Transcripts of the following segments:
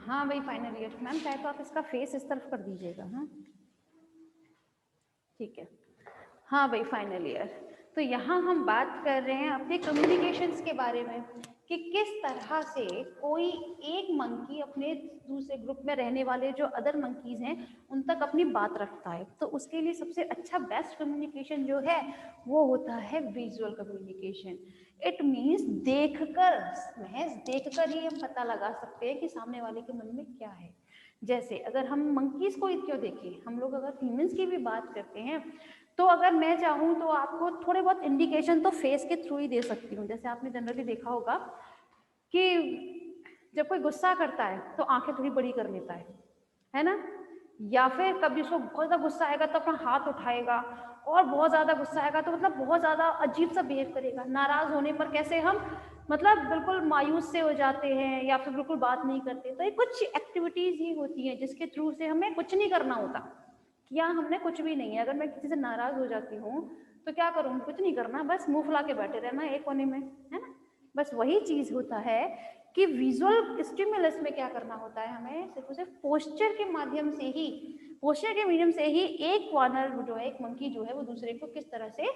हाँ भाई final year ma'am, चाहे तो आप इसका फेस इस तरफ कर दीजिएगा। हाँ ठीक है। हाँ भाई फाइनल ईयर, तो यहाँ हम बात कर रहे हैं अपने कम्युनिकेशंस के बारे में कि किस तरह से कोई एक मंकी अपने दूसरे ग्रुप में रहने वाले जो अदर मंकीज हैं उन तक अपनी बात रखता है। तो उसके लिए सबसे अच्छा बेस्ट कम्युनिकेशन जो है वो होता है विजुअल कम्युनिकेशन। इट मीन्स देखकर, महज देखकर ही हम पता लगा सकते हैं कि सामने वाले के मन में क्या है। जैसे अगर हम मंकीज को क्यों देखें, हम लोग अगर ह्यूमंस की भी बात करते हैं तो अगर मैं चाहूँ तो आपको थोड़े बहुत इंडिकेशन तो फेस के थ्रू ही दे सकती हूँ। जैसे आपने जनरली देखा होगा कि जब कोई गुस्सा करता है तो आंखें थोड़ी बड़ी कर लेता है ना, या फिर कभी उसको बहुत ज़्यादा गुस्सा आएगा तो अपना हाथ उठाएगा, और बहुत ज़्यादा गुस्सा आएगा तो मतलब बहुत ज़्यादा अजीब सा बिहेव करेगा। नाराज़ होने पर कैसे हम मतलब बिल्कुल मायूस से हो जाते हैं या फिर बिल्कुल बात नहीं करते। तो ये कुछ एक्टिविटीज़ ही होती हैं जिसके थ्रू से हमें कुछ नहीं करना होता, या हमने कुछ भी नहीं है। अगर मैं किसी से नाराज़ हो जाती हूँ तो क्या करूँ, कुछ नहीं करना, बस मुंह फुला के बैठे रहना एक कोने में, है ना। बस वही चीज़ होता है कि विजुअल स्टिमुलस में क्या करना होता है, हमें सिर्फ और सिर्फ पोस्चर के माध्यम से ही, पोस्चर के मीडियम से ही एक वानर जो है, एक मंकी जो है वो दूसरे को किस तरह से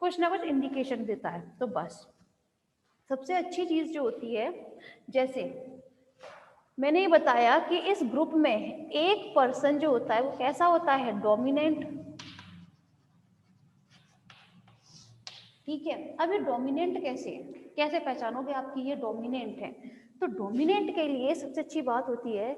कुछ ना कुछ इंडिकेशन देता है। तो बस सबसे अच्छी चीज़ जो होती है, जैसे मैंने ये बताया कि इस ग्रुप में एक पर्सन जो होता है वो कैसा होता है, डोमिनेंट। ठीक है, अब ये डोमिनेंट कैसे पहचानोगे आपकी ये डोमिनेंट है। तो डोमिनेंट के लिए सबसे अच्छी बात होती है,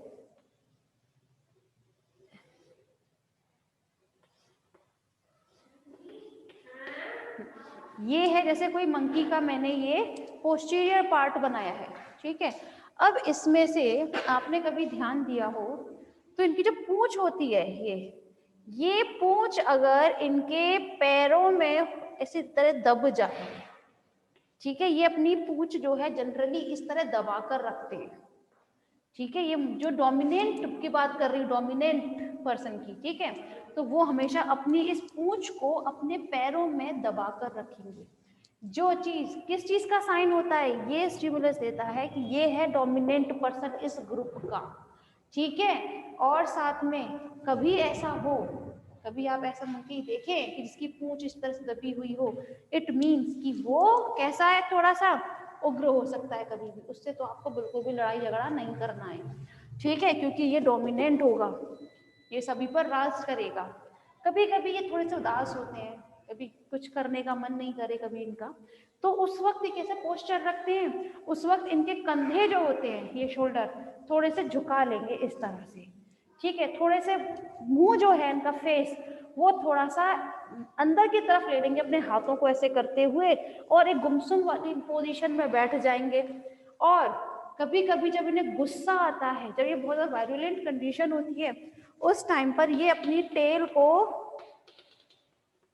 ये है जैसे कोई मंकी का मैंने ये पोस्टीरियर पार्ट बनाया है, ठीक है। अब इसमें से आपने कभी ध्यान दिया हो तो इनकी जो पूंछ होती है, ये पूंछ अगर इनके पैरों में इसी तरह दब जाए, ठीक है, ये अपनी पूंछ जो है जनरली इस तरह दबा कर रखते हैं, ठीक है। ये जो डोमिनेंट की बात कर रही हूँ, डोमिनेंट पर्सन की, ठीक है, तो वो हमेशा अपनी इस पूंछ को अपने पैरों में दबा कर रखेंगे। जो चीज किस चीज का साइन होता है, ये स्टिमुलस देता है कि ये है डोमिनेंट पर्सन इस ग्रुप का, ठीक है। और साथ में कभी ऐसा हो, कभी आप ऐसा मंकी देखें कि जिसकी पूंछ इस तरह से दबी हुई हो, इट मीन्स कि वो कैसा है, थोड़ा सा उग्र हो सकता है कभी भी। उससे तो आपको बिल्कुल भी लड़ाई झगड़ा नहीं करना है, ठीक है, क्योंकि ये डोमिनेंट होगा, ये सभी पर राज करेगा। कभी कभी ये थोड़े से उदास होते हैं, कभी कुछ करने का मन नहीं करे कभी इनका, तो उस वक्त ये कैसे पोस्चर रखते हैं, उस वक्त इनके कंधे जो होते हैं, ये शोल्डर थोड़े से झुका लेंगे इस तरह से, ठीक है। थोड़े से मुंह जो है इनका फेस वो थोड़ा सा अंदर की तरफ ले लेंगे अपने हाथों को ऐसे करते हुए, और एक गुमसुम वाली पोजीशन में बैठ जाएंगे। और कभी कभी जब इन्हें गुस्सा आता है, जब ये बहुत ज़्यादा वायलेंट कंडीशन होती है, उस टाइम पर ये अपनी टेल को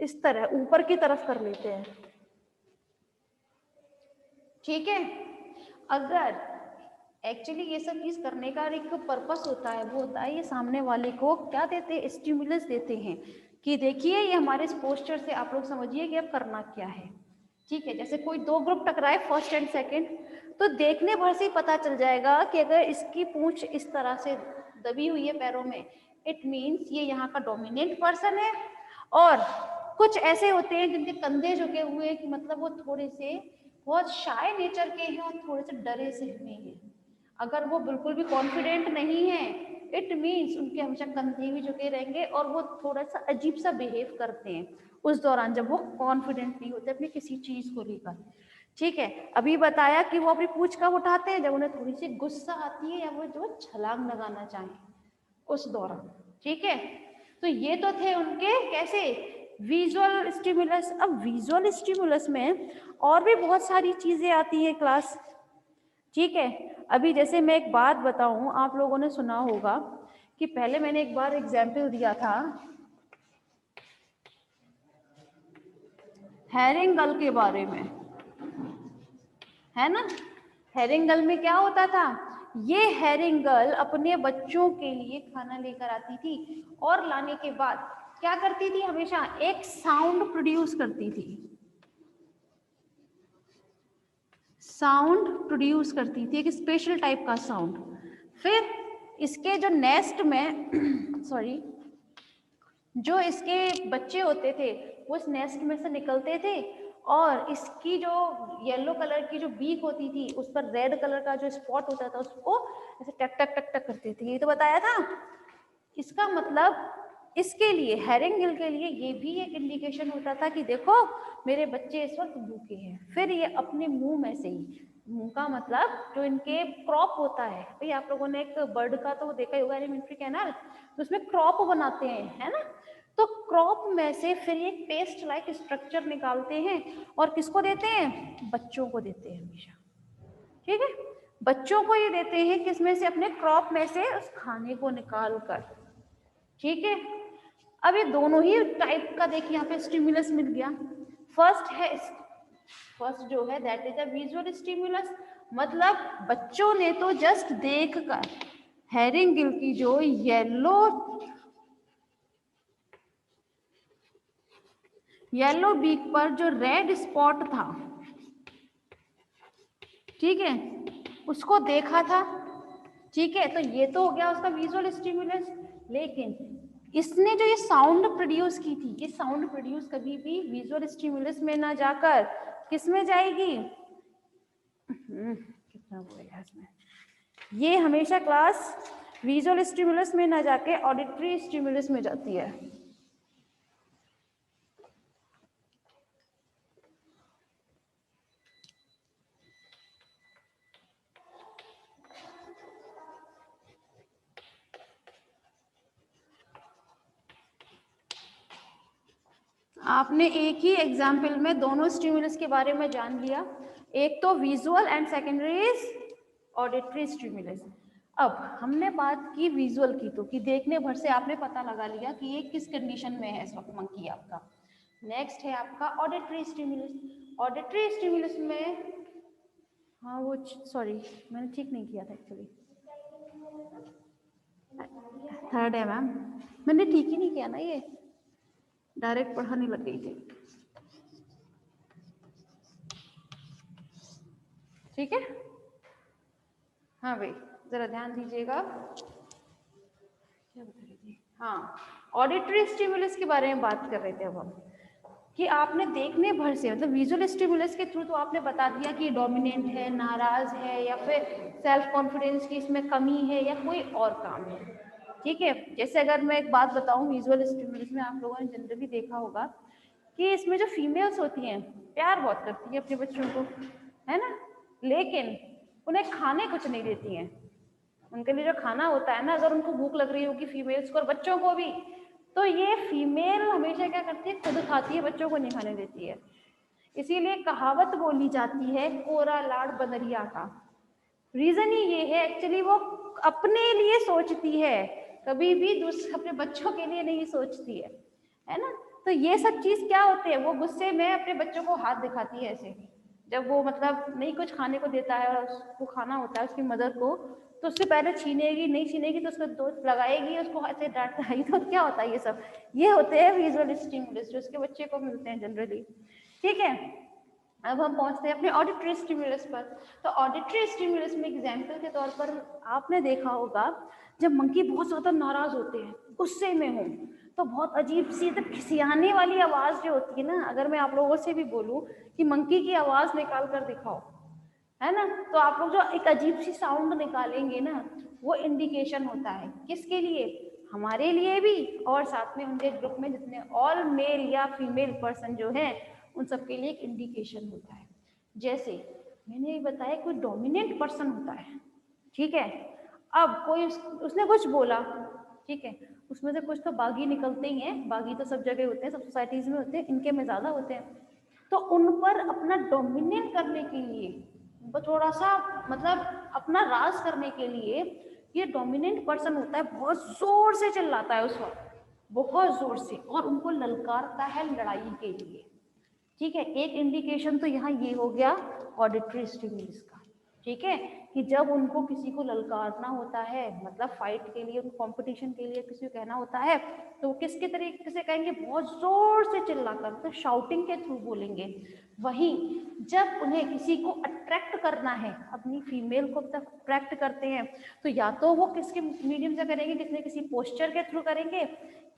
इस तरह ऊपर की तरफ कर लेते हैं, ठीक है। अगर एक्चुअली ये सब चीज करने का एक पर्पस होता है, वो होता है ये सामने वाले को क्या देते हैं, स्टिमुलस देते हैं कि देखिए ये हमारे इस पोस्चर से आप लोग समझिए कि अब करना क्या है, ठीक है। जैसे कोई दो ग्रुप टकराए, फर्स्ट एंड सेकंड, तो देखने भर से ही पता चल जाएगा कि अगर इसकी पूंछ इस तरह से दबी हुई है पैरों में, इट मीन्स ये यहाँ का डोमिनेंट पर्सन है। और कुछ ऐसे होते हैं जिनके कंधे झुके हुए हैं कि मतलब वो थोड़े से बहुत शाय नेचर के हैं और थोड़े से डरे से हुए हैं। अगर वो बिल्कुल भी कॉन्फिडेंट नहीं है, इट मीन्स उनके हमेशा कंधे भी झुके रहेंगे और वो थोड़ा सा अजीब सा बिहेव करते हैं उस दौरान जब वो कॉन्फिडेंट नहीं होते अपनी किसी चीज को लेकर, ठीक है। अभी बताया कि वो अपनी पूंछ कब उठाते हैं, जब उन्हें थोड़ी सी गुस्सा आती है या वो जो छलांग लगाना चाहें उस दौरान, ठीक है। तो ये तो थे उनके कैसे विजुअल स्टिमुलस। अब विजुअल स्टिमुलस में और भी बहुत सारी चीजें आती है क्लास, ठीक है। अभी जैसे मैं एक बात बताऊं, आप लोगों ने सुना होगा कि पहले मैंने एक बार एग्जाम्पल दिया था हैरिंगल के बारे में, है ना। हैरिंगल में क्या होता था, ये हैरिंगल अपने बच्चों के लिए खाना लेकर आती थी और लाने के बाद क्या करती थी, हमेशा एक साउंड प्रोड्यूस करती थी, साउंड प्रोड्यूस करती थी, एक स्पेशल टाइप का साउंड। फिर इसके जो नेस्ट में सॉरी जो इसके बच्चे होते थे वो इस नेस्ट में से निकलते थे और इसकी जो येलो कलर की जो बीक होती थी उस पर रेड कलर का जो स्पॉट होता था उसको ऐसे टक टक टक टक करते थे। ये तो बताया था। इसका मतलब इसके लिए हेरिंग गिल के लिए ये भी एक इंडिकेशन होता था कि देखो मेरे बच्चे इस वक्त भूखे हैं। फिर ये अपने मुंह में से ही, मुंह का मतलब जो इनके क्रॉप होता है, भाई आप लोगों ने एक बर्ड का तो देखा ही होगा एलिमेंट्री कैनाल, तो उसमें क्रॉप बनाते हैं, है ना। तो क्रॉप में से फिर एक पेस्ट लाइक स्ट्रक्चर निकालते हैं और किसको देते हैं? बच्चों को देते हैं हमेशा। ठीक है, बच्चों को ये देते हैं किसमें से? अपने क्रॉप में से उस खाने को निकाल कर। ठीक है, अब ये दोनों ही टाइप का देखिए यहाँ पे स्टिमुलस मिल गया। फर्स्ट जो है that is a visual stimulus, मतलब बच्चों ने तो जस्ट देखकर हेरिंग गिल की जो येलो बीक पर जो रेड स्पॉट था, ठीक है, उसको देखा था। ठीक है, तो ये तो हो गया उसका विजुअल स्टिमुलस। लेकिन इसने जो ये साउंड प्रोड्यूस की थी, ये साउंड प्रोड्यूस कभी भी विजुअल स्टिमुलस में ना जाकर किस में जाएगी? कितना बोलेगा इसमें, ये हमेशा क्लास विजुअल स्टिमुलस में ना जाके ऑडिटरी स्टिमुलस में जाती है। आपने एक ही एग्जाम्पल में दोनों स्टिमुलस के बारे में जान लिया, एक तो visual and secondary is auditory stimulus. अब हमने बात की विजुअल की, तो कि देखने भर से आपने पता लगा लिया कि ये किस कंडीशन में है इस वक्त मंकी आपका। नेक्स्ट है आपका ऑडिटरी स्टिमुलस। ऑडिटरी स्टिमुलस में, हाँ वो सॉरी मैंने ठीक नहीं किया था एक्चुअली, थर्ड है मैम, मैंने ठीक ही नहीं किया ना, ये डायरेक्ट पढ़ाने लग गई थी। ठीक है, हाँ भाई जरा ध्यान दीजिएगा। क्या बता रही थी? हाँ, ऑडिटरी स्टिमुलस के बारे में बात कर रहे थे अब हम, कि आपने देखने भर से, मतलब विजुअल स्टिमुलस के थ्रू तो आपने बता दिया कि डोमिनेंट है, नाराज है, या फिर सेल्फ कॉन्फिडेंस की इसमें कमी है, या कोई और काम है। ठीक है, जैसे अगर मैं एक बात बताऊं, विजुअल स्टिमुलस में आप लोगों ने जनरली देखा होगा कि इसमें जो फीमेल्स होती हैं प्यार बहुत करती हैं अपने बच्चों को, है ना, लेकिन उन्हें खाने कुछ नहीं देती हैं। उनके लिए जो खाना होता है ना, अगर उनको भूख लग रही होगी फीमेल्स को और बच्चों को भी, तो ये फीमेल हमेशा क्या करती है? खुद खाती है, बच्चों को नहीं खाने देती है। इसीलिए कहावत बोली जाती है, कोरा लाड़ बनरिया का। रीजन ही ये है, एक्चुअली वो अपने लिए सोचती है, कभी भी अपने बच्चों के लिए नहीं सोचती है ना। तो ये सब चीज क्या होते हैं, वो गुस्से में अपने बच्चों को हाथ दिखाती है ऐसे, जब वो मतलब नहीं कुछ खाने को देता है और उसको खाना होता है उसकी मदर को, तो उससे पहले छीनेगी, नहीं छीनेगी तो उसको दोस्त लगाएगी, उसको ऐसे डांटता है। तो क्या होता है ये सब? ये होते हैं विजुअल स्टिमुलस जो उसके बच्चे को मिलते हैं जनरली। ठीक है, अब हम पहुंचते हैं अपने ऑडिटरी स्टिमुलस पर। तो ऑडिटरी स्टिमुलस में एग्जाम्पल के तौर पर आपने देखा होगा, जब मंकी बहुत ज्यादा नाराज होते हैं, गुस्से में हो, तो बहुत अजीब सी मतलब खिसियाने वाली आवाज जो होती है ना, अगर मैं आप लोगों से भी बोलूं कि मंकी की आवाज निकाल कर दिखाओ, है ना, तो आप लोग जो एक अजीब सी साउंड निकालेंगे ना, वो इंडिकेशन होता है किसके लिए? हमारे लिए भी, और साथ में उनके ग्रुप में जितने ऑल मेल या फीमेल पर्सन जो है उन सबके लिए एक इंडिकेशन होता है। जैसे मैंने ये बताया, कोई डोमिनेंट पर्सन होता है, ठीक है, अब कोई उसने कुछ बोला, ठीक है, उसमें से कुछ तो बागी निकलते ही हैं, बागी तो सब जगह होते हैं, सब सोसाइटीज में होते हैं, इनके में ज्यादा होते हैं। तो उन पर अपना डोमिनेट करने के लिए, थोड़ा सा मतलब अपना राज करने के लिए, ये डोमिनेंट पर्सन होता है, बहुत जोर से चिल्लाता है उस वक्त, बहुत जोर से, और उनको ललकारता है लड़ाई के लिए। ठीक है, एक इंडिकेशन तो यहाँ ये हो गया ऑडिटरी स्टिमुलस का। ठीक है, कि जब उनको किसी को ललकारना होता है, मतलब फाइट के लिए, उनको कंपटीशन के लिए किसी को कहना होता है, तो वो किसके तरीके से कहेंगे, बहुत जोर से चिल्लाकर, तो शाउटिंग के थ्रू बोलेंगे। वहीं जब उन्हें किसी को अट्रैक्ट करना है, अपनी फीमेल को अट्रैक्ट करते हैं, तो या तो वो किसके मीडियम से करेंगे, किसी पोस्चर के थ्रू करेंगे,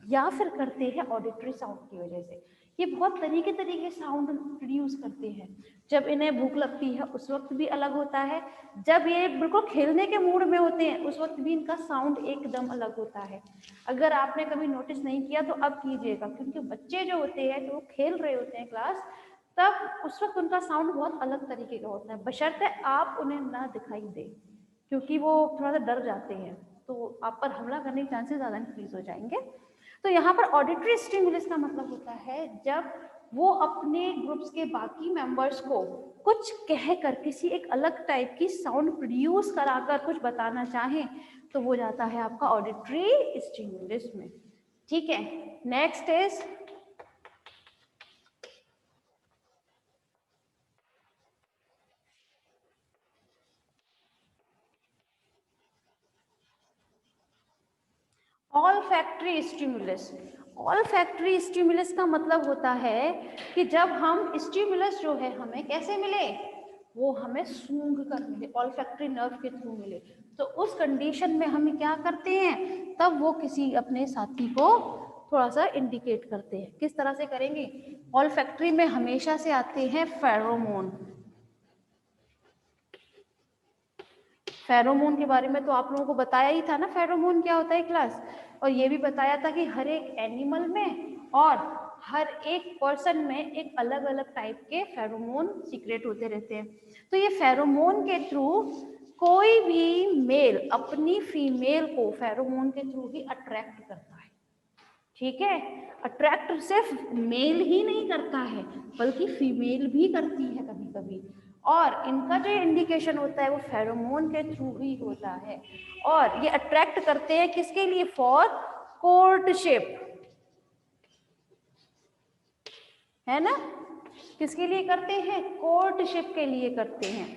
या फिर करते हैं ऑडिटरी साउंड की वजह से। ये बहुत तरीके साउंड प्रोड्यूस करते हैं। जब इन्हें भूख लगती है उस वक्त भी अलग होता है, जब ये बिल्कुल खेलने के मूड में होते हैं उस वक्त भी इनका साउंड एकदम अलग होता है। अगर आपने कभी नोटिस नहीं किया तो अब कीजिएगा, क्योंकि बच्चे जो होते हैं, जो खेल रहे होते हैं क्लास, तब उस वक्त उनका साउंड बहुत अलग तरीके का होता है, बशर्ते आप उन्हें ना दिखाई दे, क्योंकि वो थोड़ा सा डर जाते हैं, तो आप पर हमला करने के चांसेस ज़्यादा इंक्रीज हो जाएंगे। तो यहाँ पर ऑडिटरी स्टिमुलस का मतलब होता है जब वो अपने ग्रुप्स के बाकी मेंबर्स को कुछ कहकर, किसी एक अलग टाइप की साउंड प्रोड्यूस कराकर कुछ बताना चाहें, तो वो जाता है आपका ऑडिटरी स्टिमुलस में। ठीक है, नेक्स्ट इज ऑलफैक्टरी स्टिमुलस। ऑलफैक्टरी स्टिमुलस का मतलब होता है कि जब हम स्टिमुलस जो है हमें कैसे मिले, वो हमें सूंघ कर मिले, ऑलफैक्टरी नर्व के थ्रू मिले, तो उस कंडीशन में हम क्या करते हैं, तब वो किसी अपने साथी को थोड़ा सा इंडिकेट करते हैं। किस तरह से करेंगे, ऑलफैक्टरी में हमेशा से आते हैं फेरोमोन। फेरोमोन के बारे में तो आप लोगों को बताया ही था ना, फेरोमोन क्या होता है क्लास, और ये भी बताया था कि हर एक एनिमल में और हर एक पर्सन में एक अलग अलग टाइप के फेरोमोन सीक्रेट होते रहते हैं। तो ये फेरोमोन के थ्रू कोई भी मेल अपनी फीमेल को फेरोमोन के थ्रू ही अट्रैक्ट करता है। ठीक है, अट्रैक्ट सिर्फ मेल ही नहीं करता है बल्कि फीमेल भी करती है कभी कभी, और इनका जो इंडिकेशन होता है वो फेरोमोन के थ्रू ही होता है। और ये अट्रैक्ट करते हैं किसके लिए, फॉर कोर्टशिप, है ना, किसके लिए करते हैं, कोर्टशिप के लिए करते हैं।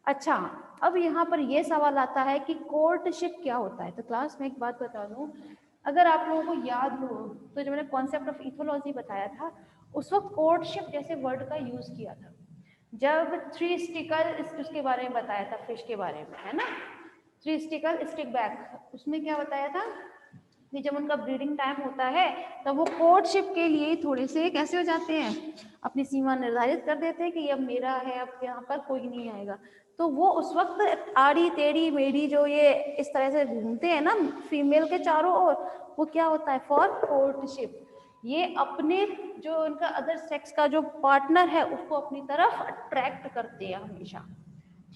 अच्छा, अब यहाँ पर ये सवाल आता है कि कोर्टशिप क्या होता है। तो क्लास में एक बात बता दूं, अगर आप लोगों को याद हो तो जब मैंने कॉन्सेप्ट ऑफ इथोलॉजी बताया था, उस वक्त कोर्टशिप जैसे वर्ड का यूज किया था। जब थ्री स्टिकल उसके बारे में बताया था, फिश के बारे में, है ना, थ्री स्टिकल स्टिक बैक, उसमें क्या बताया था कि जब उनका ब्रीडिंग टाइम होता है तब वो कोर्टशिप के लिए थोड़े से कैसे हो जाते हैं, अपनी सीमा निर्धारित कर देते हैं कि अब मेरा है, अब यहाँ पर कोई नहीं आएगा। तो वो उस वक्त आड़ी टेढ़ी मेढ़ी जो ये इस तरह से घूमते हैं ना फीमेल के चारों ओर, वो क्या होता है, फॉर कोर्टशिप। ये अपने जो उनका अदर सेक्स का जो पार्टनर है उसको अपनी तरफ अट्रैक्ट करते हैं हमेशा।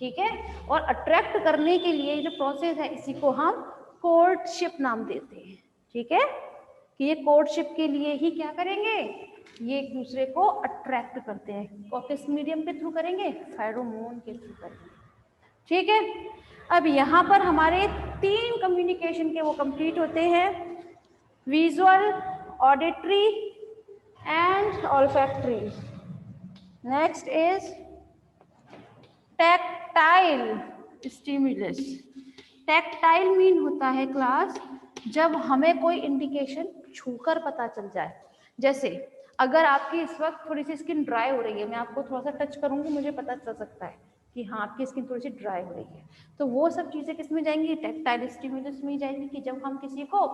ठीक है, और अट्रैक्ट करने के लिए जो प्रोसेस है इसी को हम कोर्टशिप नाम देते हैं। ठीक है, कि ये कोर्टशिप के लिए ही क्या करेंगे, ये एक दूसरे को अट्रैक्ट करते हैं, और किस मीडियम के थ्रू करेंगे, फेरोमोन के थ्रू करेंगे। ठीक है, अब यहाँ पर हमारे 3 कम्युनिकेशन के वो कंप्लीट होते हैं, visual, auditory and olfactory. Next is tactile stimulus. Tactile mean होता है क्लास जब हमें कोई इंडिकेशन छूकर पता चल जाए। जैसे अगर आपकी इस वक्त थोड़ी सी स्किन ड्राई हो रही है, मैं आपको थोड़ा सा टच करूंगी, मुझे पता चल सकता है कि हाँ आपकी स्किन थोड़ी सी ड्राई हो रही है, तो वो सब चीज़ें किस में जाएंगी, टैक्टाइल स्टिमुलस में जाएंगी, कि जब हम किसी को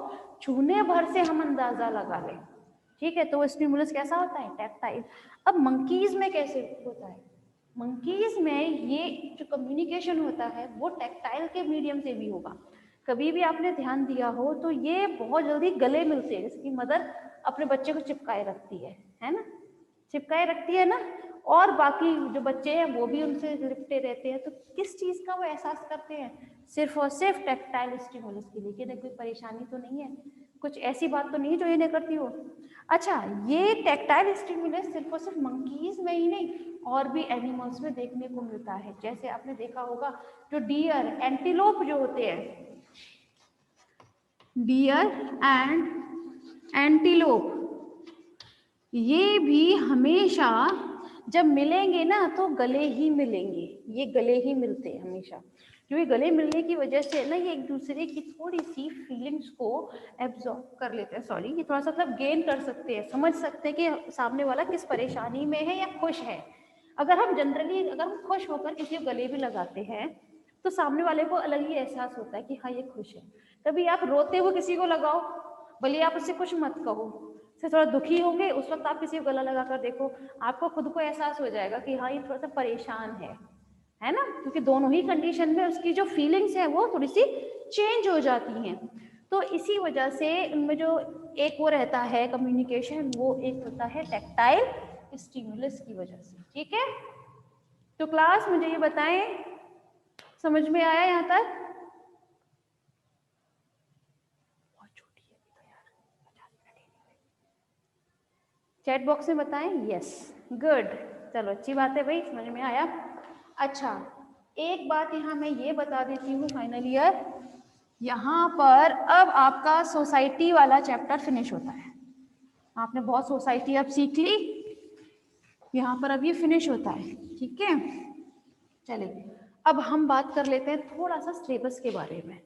छूने भर से हम अंदाजा लगा लें। ठीक है, तो वो स्टिमुलस कैसा होता है, टैक्टाइल। अब मंकीज में कैसे होता है, मंकीज में ये जो कम्युनिकेशन होता है वो टैक्टाइल के मीडियम से भी होगा। कभी भी आपने ध्यान दिया हो तो ये बहुत जल्दी गले मिलते हैं, इसकी मदर अपने बच्चे को चिपकाए रखती है ना, चिपकाए रखती है ना, और बाकी जो बच्चे हैं वो भी उनसे लिपटे रहते हैं। तो किस चीज़ का वो एहसास करते हैं, सिर्फ और सिर्फ टैक्टाइल स्टिमुलस के लिए, कि नहीं कोई परेशानी तो नहीं है, कुछ ऐसी बात तो नहीं जो इन्हें करती हो। अच्छा, ये टैक्टाइल स्टिमुलस सिर्फ और सिर्फ मंकीज में ही नहीं और भी एनिमल्स में देखने को मिलता है। जैसे आपने देखा होगा जो डियर, एंटीलोप जो होते हैं, डियर एंड एंटीलोप, ये भी हमेशा जब मिलेंगे ना तो गले ही मिलेंगे, ये गले ही मिलते हैं हमेशा, जो ये गले मिलने की वजह से ना ये एक दूसरे की थोड़ी सी फीलिंग्स को एब्जॉर्ब कर लेते हैं, सॉरी, ये थोड़ा सा मतलब गेन कर सकते हैं, समझ सकते हैं कि सामने वाला किस परेशानी में है या खुश है। अगर हम जनरली अगर हम खुश होकर किसी को गले भी लगाते हैं तो सामने वाले को अलग ही एहसास होता है कि हाँ ये खुश है। कभी आप रोते हुए किसी को लगाओ, भले आप उससे कुछ मत कहो, से थोड़ा दुखी होंगे, उस वक्त आप किसी को गला लगा कर देखो, आपको खुद को एहसास हो जाएगा कि हाँ ये थोड़ा सा परेशान है ना, क्योंकि दोनों ही कंडीशन में उसकी जो फीलिंग्स है वो थोड़ी सी चेंज हो जाती हैं। तो इसी वजह से उनमें जो एक वो रहता है कम्युनिकेशन, वो एक होता है टैक्टाइल स्टिमुलस की वजह से। ठीक है, तो क्लास मुझे ये बताएं, समझ में आया यहाँ तक? चैट बॉक्स में बताएं यस, गुड, चलो अच्छी बात है भाई, समझ में आया। अच्छा, एक बात यहाँ मैं ये बता देती हूँ फाइनल ईयर, यहाँ पर अब आपका सोसाइटी वाला चैप्टर फिनिश होता है। आपने बहुत सोसाइटी अब सीख ली, यहाँ पर अब ये फिनिश होता है। ठीक है, चलिए अब हम बात कर लेते हैं थोड़ा सा सिलेबस के बारे में।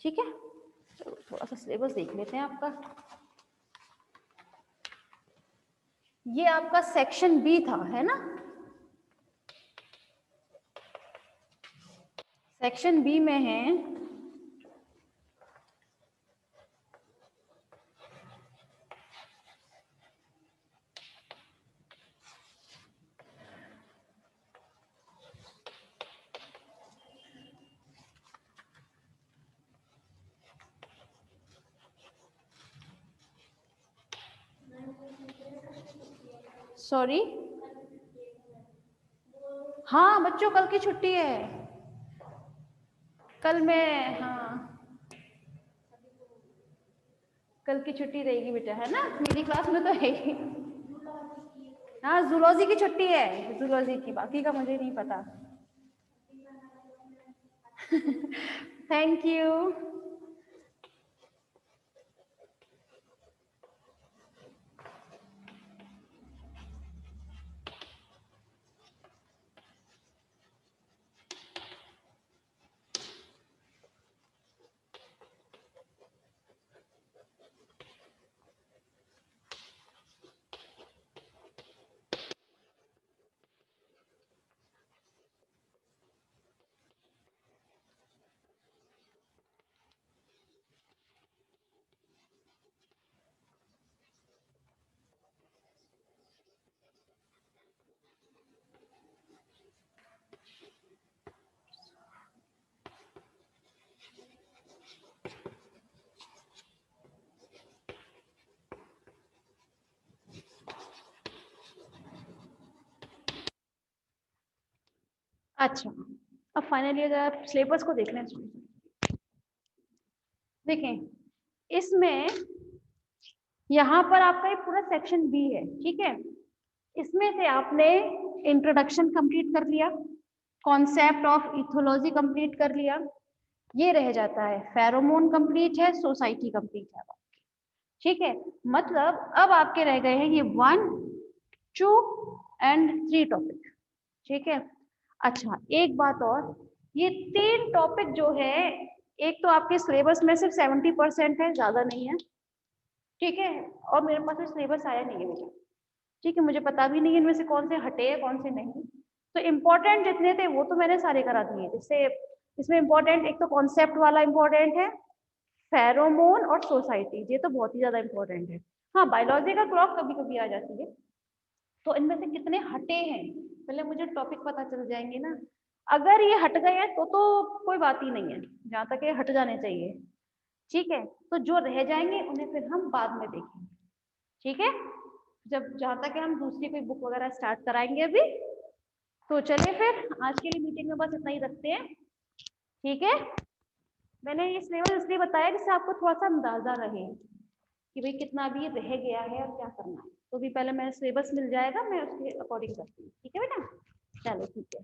ठीक है, चलो थोड़ा सा सिलेबस देख लेते हैं आपका। ये आपका सेक्शन बी था, है ना? सेक्शन बी में है सॉरी, हाँ बच्चों कल की छुट्टी है, कल मैं, हाँ कल की छुट्टी रहेगी बेटा, है ना? मेरी क्लास में तो है ही। हाँ जूलॉजी की छुट्टी है, जूलॉजी की, बाकी का मुझे नहीं पता। Thank you. अच्छा, अब फाइनली अगर आप सिलेबस को देख लें, देखें इसमें यहाँ पर आपका एक पूरा सेक्शन बी है। ठीक है, इसमें से आपने इंट्रोडक्शन कंप्लीट कर लिया, कॉन्सेप्ट ऑफ इथोलॉजी कंप्लीट कर लिया, ये रह जाता है फेरोमोन कंप्लीट है, सोसाइटी कंप्लीट है। ठीक है, मतलब अब आपके रह गए हैं ये 1, 2 एंड 3 टॉपिक। ठीक है, अच्छा एक बात और, ये 3 टॉपिक जो है, एक तो आपके सिलेबस में सिर्फ 70% है, ज्यादा नहीं है। ठीक है, और मेरे पास सिलेबस आया नहीं है मुझे। ठीक है, मुझे पता भी नहीं है इनमें से कौन से हटे हैं कौन से नहीं। तो इम्पोर्टेंट जितने थे वो तो मैंने सारे करा दिए। जैसे इसमें इम्पोर्टेंट एक तो कॉन्सेप्ट वाला इम्पोर्टेंट है, फेरोमोन और सोसाइटी, ये तो बहुत ही ज्यादा इम्पोर्टेंट है। हाँ बायोलॉजी का क्लॉक कभी कभी आ जाती है। तो इनमें से कितने हटे हैं पहले मुझे टॉपिक पता चल जाएंगे ना। अगर ये हट गए हैं तो कोई बात ही नहीं है, जहाँ तक ये हट जाने चाहिए। ठीक है, तो जो रह जाएंगे उन्हें फिर हम बाद में देखेंगे। ठीक है, जब जहाँ तक है हम दूसरी कोई बुक वगैरह स्टार्ट कराएंगे अभी। तो चलिए फिर आज के लिए मीटिंग में बस इतना ही रखते हैं। ठीक है, मैंने ये सिलेबस इसलिए बताया जिससे आपको थोड़ा सा अंदाजा रहे कि भाई कितना अभी रह गया है और क्या करना है। तो भी पहले मैं सिलेबस मिल जाएगा, मैं उसके अकॉर्डिंग करती हूँ। ठीक है बेटा, चलो ठीक है।